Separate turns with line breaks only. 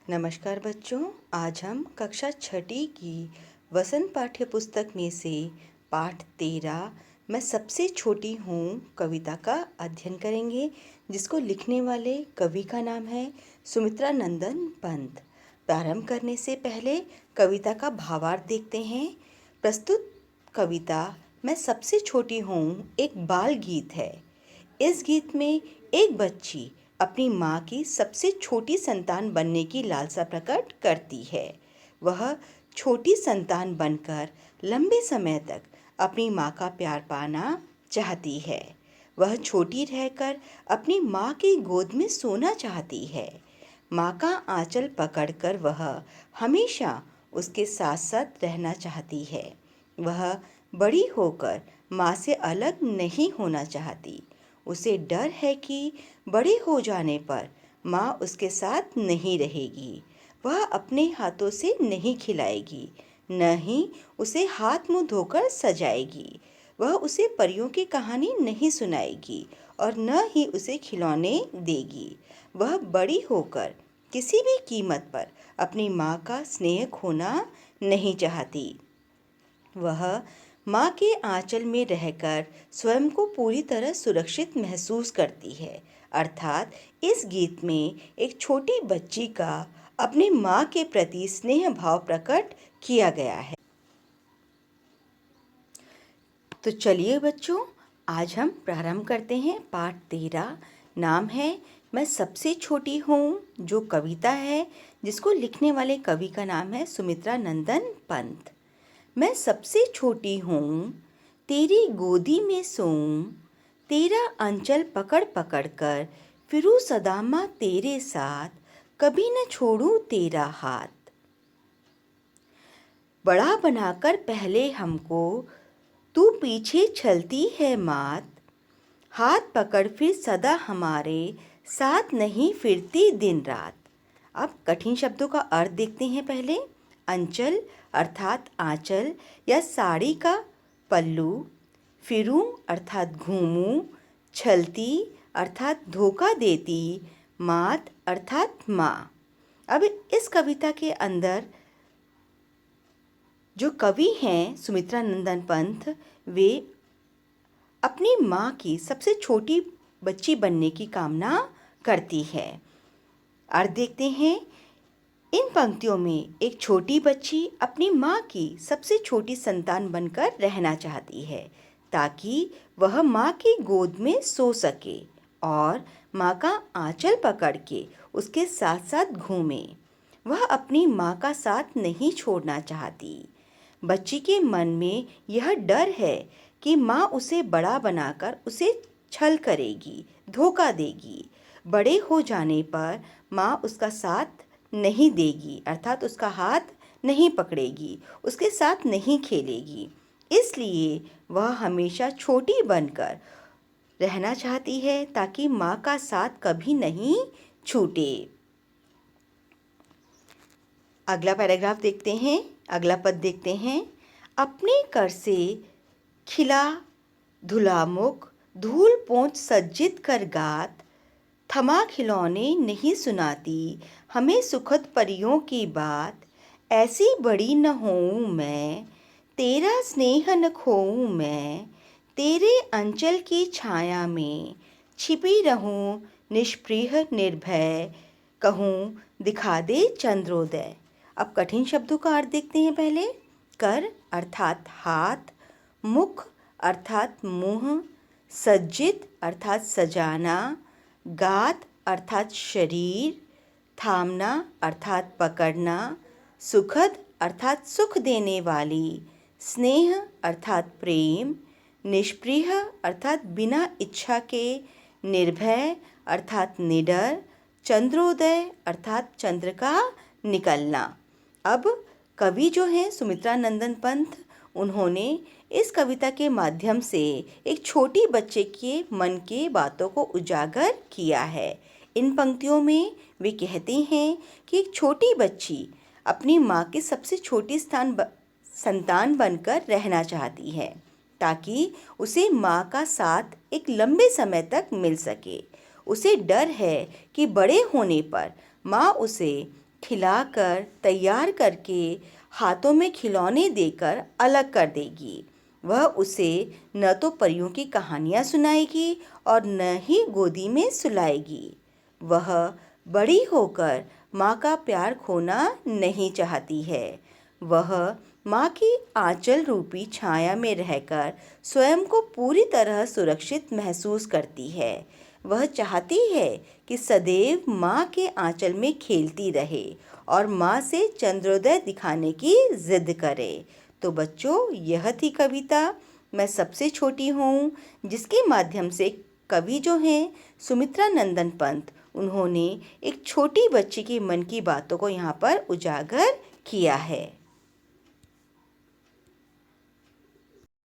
नमस्कार बच्चों। आज हम कक्षा छठी की वसंत पाठ्य पुस्तक में से पाठ 13 मैं सबसे छोटी हूँ कविता का अध्ययन करेंगे, जिसको लिखने वाले कवि का नाम है सुमित्रा नंदन पंत। प्रारंभ करने से पहले कविता का भावार्थ देखते हैं। प्रस्तुत कविता मैं सबसे छोटी हूँ एक बाल गीत है। इस गीत में एक बच्ची अपनी माँ की सबसे छोटी संतान बनने की लालसा प्रकट करती है। वह छोटी संतान बनकर लंबे समय तक अपनी माँ का प्यार पाना चाहती है। वह छोटी रहकर अपनी माँ की गोद में सोना चाहती है। माँ का आंचल पकड़कर वह हमेशा उसके साथ साथ रहना चाहती है। वह बड़ी होकर माँ से अलग नहीं होना चाहती। उसे डर है कि बड़े हो जाने पर माँ उसके साथ नहीं रहेगी। वह अपने हाथों से नहीं खिलाएगी, न ही उसे हाथ मुंह धोकर सजाएगी। वह उसे परियों की कहानी नहीं सुनाएगी और न ही उसे खिलौने देगी। वह बड़ी होकर किसी भी कीमत पर अपनी माँ का स्नेह खोना नहीं चाहती। वह माँ के आंचल में रहकर स्वयं को पूरी तरह सुरक्षित महसूस करती है। अर्थात इस गीत में एक छोटी बच्ची का अपनी माँ के प्रति स्नेह भाव प्रकट किया गया है। तो चलिए बच्चों, आज हम प्रारंभ करते हैं पाठ 13। नाम है मैं सबसे छोटी हूँ, जो कविता है जिसको लिखने वाले कवि का नाम है सुमित्रा नंदन पंत। मैं सबसे छोटी हूँ, तेरी गोदी में सोऊं, तेरा अंचल पकड़ पकड़ कर फिरूं सदा माँ तेरे साथ, कभी न छोड़ूं तेरा हाथ। बड़ा बनाकर पहले हमको तू पीछे चलती है मात, हाथ पकड़ फिर सदा हमारे साथ नहीं फिरती दिन रात। अब कठिन शब्दों का अर्थ देखते हैं पहले। अंचल अर्थात आंचल या साड़ी का पल्लू, फिरूं अर्थात घूमूं, छलती अर्थात धोखा देती, मात अर्थात माँ। अब इस कविता के अंदर जो कवि हैं सुमित्रा नंदन पंत, वे अपनी माँ की सबसे छोटी बच्ची बनने की कामना करती है। अर्थ देखते हैं। इन पंक्तियों में एक छोटी बच्ची अपनी माँ की सबसे छोटी संतान बनकर रहना चाहती है, ताकि वह माँ की गोद में सो सके और माँ का आंचल पकड़ के उसके साथ साथ घूमे। वह अपनी माँ का साथ नहीं छोड़ना चाहती। बच्ची के मन में यह डर है कि माँ उसे बड़ा बनाकर उसे छल करेगी, धोखा देगी। बड़े हो जाने पर माँ उसका साथ नहीं देगी, अर्थात उसका हाथ नहीं पकड़ेगी, उसके साथ नहीं खेलेगी। इसलिए वह हमेशा छोटी बनकर रहना चाहती है, ताकि माँ का साथ कभी नहीं छूटे। अगला पैराग्राफ देखते हैं, अगला पद देखते हैं। अपने कर से खिला धुला मुख, धूल पोंछ सज्जित कर गात, थमा खिलौने नहीं सुनाती हमें सुखद परियों की बात। ऐसी बड़ी न होऊं मैं, तेरा स्नेह न खोऊं मैं, तेरे अंचल की छाया में छिपी रहूं निष्प्रिय निर्भय, कहूं दिखा दे चंद्रोदय। अब कठिन शब्दों का अर्थ देखते हैं पहले। कर अर्थात हाथ, मुख अर्थात मुंह, सज्जित अर्थात सजाना, गात अर्थात शरीर, थामना अर्थात पकड़ना, सुखद अर्थात सुख देने वाली, स्नेह अर्थात प्रेम, निष्प्रिय अर्थात बिना इच्छा के, निर्भय अर्थात निडर, चंद्रोदय अर्थात चंद्र का निकलना। अब कवि जो हैं सुमित्रा नंदन पंत, उन्होंने इस कविता के माध्यम से एक छोटी बच्चे के मन के बातों को उजागर किया है। इन पंक्तियों में वे कहते हैं कि एक छोटी बच्ची अपनी माँ की सबसे छोटी संतान बनकर रहना चाहती है, ताकि उसे माँ का साथ एक लंबे समय तक मिल सके। उसे डर है कि बड़े होने पर माँ उसे खिलाकर तैयार करके हाथों में खिलौने देकर अलग कर देगी। वह उसे न तो परियों की कहानियाँ सुनाएगी और न ही गोदी में सुलाएगी। वह बड़ी होकर माँ का प्यार खोना नहीं चाहती है। वह माँ की आंचल रूपी छाया में रहकर स्वयं को पूरी तरह सुरक्षित महसूस करती है। वह चाहती है कि सदैव माँ के आंचल में खेलती रहे और माँ से चंद्रोदय दिखाने की जिद करे। तो बच्चों, यह थी कविता मैं सबसे छोटी हूँ, जिसके माध्यम से कवि जो हैं सुमित्रा नंदन पंत, उन्होंने एक छोटी बच्ची के मन की बातों को यहाँ पर उजागर किया है।